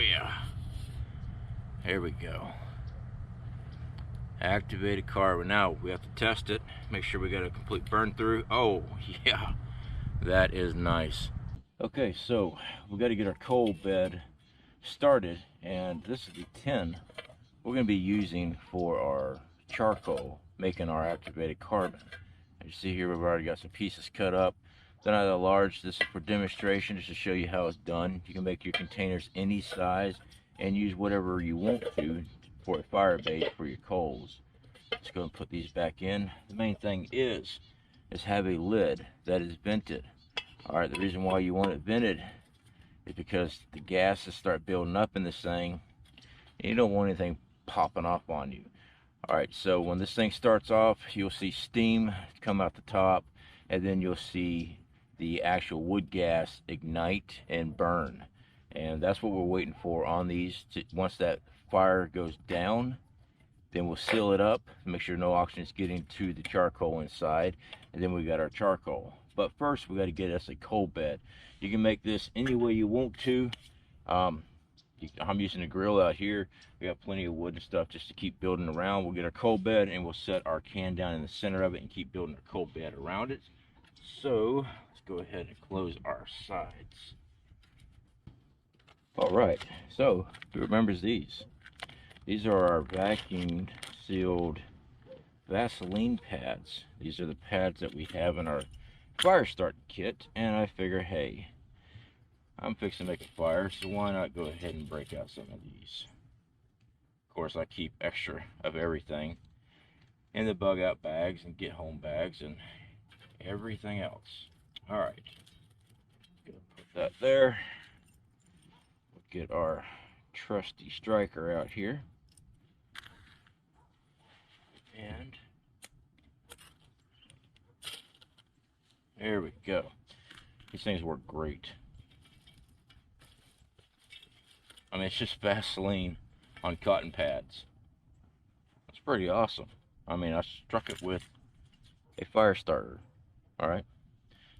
yeah. Here we go. Activated carbon. Now we have to test it. Make sure we got a complete burn through. Oh yeah, that is nice. Okay, so we got to get our coal bed started, and this is the tin we're going to be using for our charcoal, making our activated carbon. As you see here, we've already got some pieces cut up. They're not that large. This is for demonstration, just to show you how it's done. You can make your containers any size and use whatever you want to for a fire base for your coals. Let's go and put these back in. The main thing is have a lid that is vented. All right, the reason why you want it vented is because the gases start building up in this thing, and you don't want anything popping off on you. All right, so when this thing starts off, you'll see steam come out the top, and then you'll see the actual wood gas ignite and burn. And that's what we're waiting for on these. Once that fire goes down, then we'll seal it up, make sure no oxygen is getting to the charcoal inside, and then we got our charcoal. But first, we got to get us a coal bed. You can make this any way you want to. I'm using a grill out here. We got plenty of wood and stuff just to keep building around. We'll get our coal bed, and we'll set our can down in the center of it and keep building our coal bed around it. So let's go ahead and close our sides. All right, so who remembers these? These are our vacuum sealed Vaseline pads. These are the pads that we have in our Firestarter kit, and I figure, hey, I'm fixing to make a fire, so why not go ahead and break out some of these. Of course, I keep extra of everything in the bug out bags and get home bags and everything else. All right, gonna put that there. We'll get our trusty striker out here, and there we go. These things work great. I mean, it's just Vaseline on cotton pads. It's pretty awesome. I mean, I struck it with a Firestarter. All right,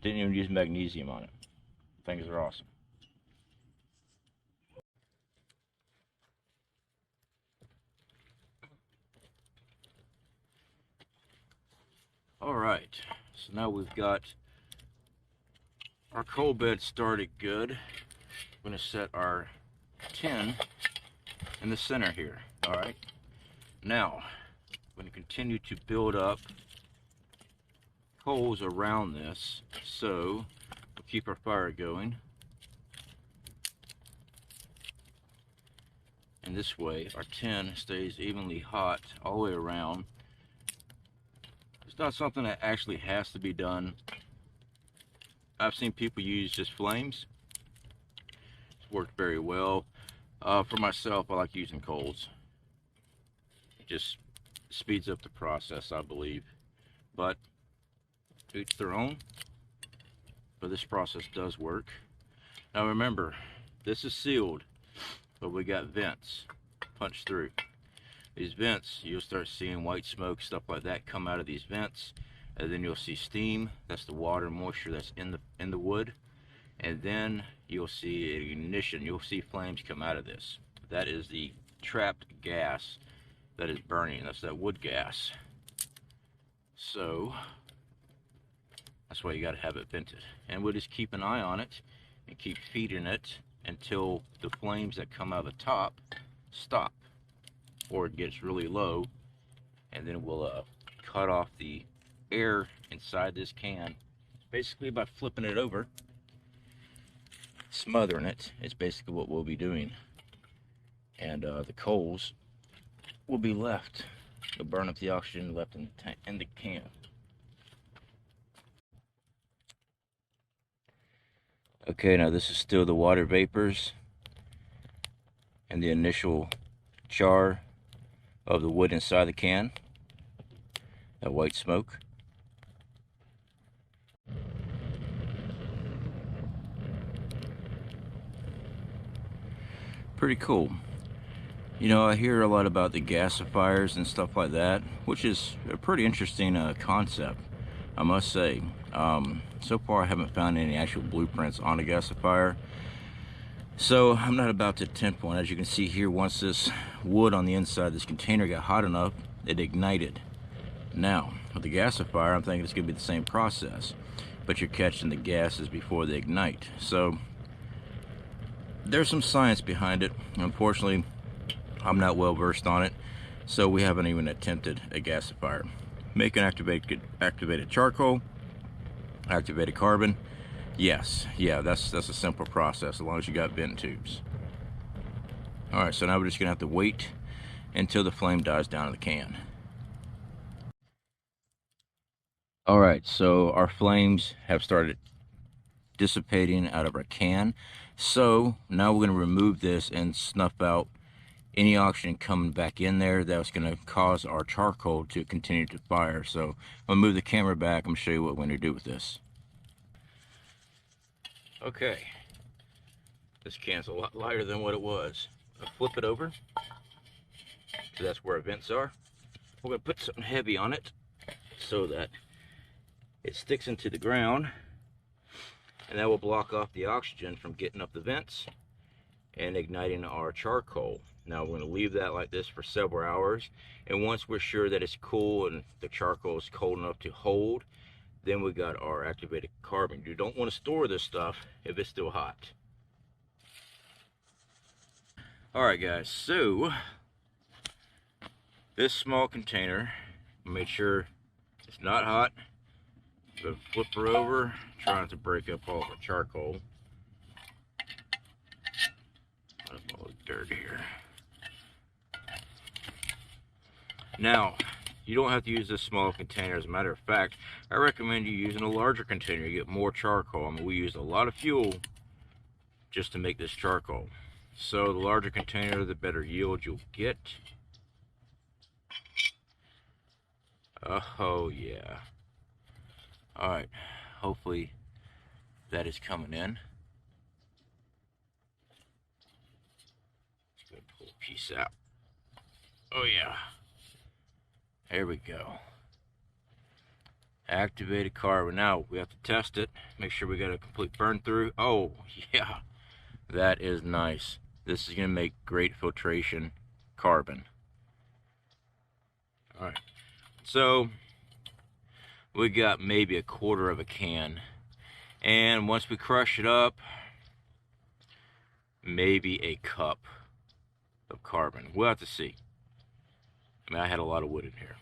didn't even use magnesium on it. Things are awesome. All right, so now we've got our coal bed started good. I'm going to set our tin in the center here. All right, now I'm going to continue to build up coals around this, so we'll keep our fire going. And this way our tin stays evenly hot all the way around. It's not something that actually has to be done. I've seen people use just flames. It's worked very well. For myself, I like using coals. It just speeds up the process, I believe. But each their own. But this process does work. Now remember, this is sealed, but we got vents punched through. These vents, you'll start seeing white smoke, stuff like that come out of these vents, and then you'll see steam. That's the water and moisture that's in the wood, and then you'll see ignition. You'll see flames come out of this. That is the trapped gas that is burning. That's that wood gas. So that's why you got to have it vented, and we'll just keep an eye on it and keep feeding it until the flames that come out of the top stop, or it gets really low, and then we'll cut off the air inside this can basically by flipping it over, smothering it. It's basically what we'll be doing, and the coals will be left. It'll burn up the oxygen left in the can. Okay, now this is still the water vapors and the initial char of the wood inside the can, that white smoke. Pretty cool. You know, I hear a lot about the gasifiers and stuff like that, which is a pretty interesting concept, I must say. So far I haven't found any actual blueprints on a gasifier, So I'm not about to attempt one. As you can see here, once this wood on the inside of this container got hot enough, it ignited. Now, with the gasifier, I'm thinking it's going to be the same process, but you're catching the gases before they ignite. So there's some science behind it. Unfortunately, I'm not well versed on it, so we haven't even attempted a gasifier. Make an activated charcoal, activated carbon. Yes, yeah, that's a simple process as long as you got vent tubes. All right, so now we're just gonna have to wait until the flame dies down in the can. All right, so our flames have started dissipating out of our can. So now we're gonna remove this and snuff out any oxygen coming back in there that's going to cause our charcoal to continue to fire. So I'm going to move the camera back. I'm going to show you what we're going to do with this. Okay, this can's a lot lighter than what it was. I'll flip it over, so that's where our vents are. We're going to put something heavy on it so that it sticks into the ground, and that will block off the oxygen from getting up the vents and igniting our charcoal. Now we're going to leave that like this for several hours, and once we're sure that it's cool and the charcoal is cold enough to hold, then we got our activated carbon. You don't want to store this stuff if it's still hot. Alright guys, so this small container, make sure it's not hot. Go flip her over, trying to break up all the charcoal. All the dirt here. Now, you don't have to use this small container. As a matter of fact, I recommend you using a larger container. You get more charcoal. I mean, we used a lot of fuel just to make this charcoal. So the larger container, the better yield you'll get. Oh yeah. Alright, hopefully that is coming in. Let's go pull a piece out. Oh yeah. There we go. Activated carbon. Now we have to test it. Make sure we got a complete burn through. Oh yeah, that is nice. This is gonna make great filtration carbon. All right, so we got maybe a quarter of a can, and once we crush it up, maybe a cup of carbon. We'll have to see. I mean, I had a lot of wood in here.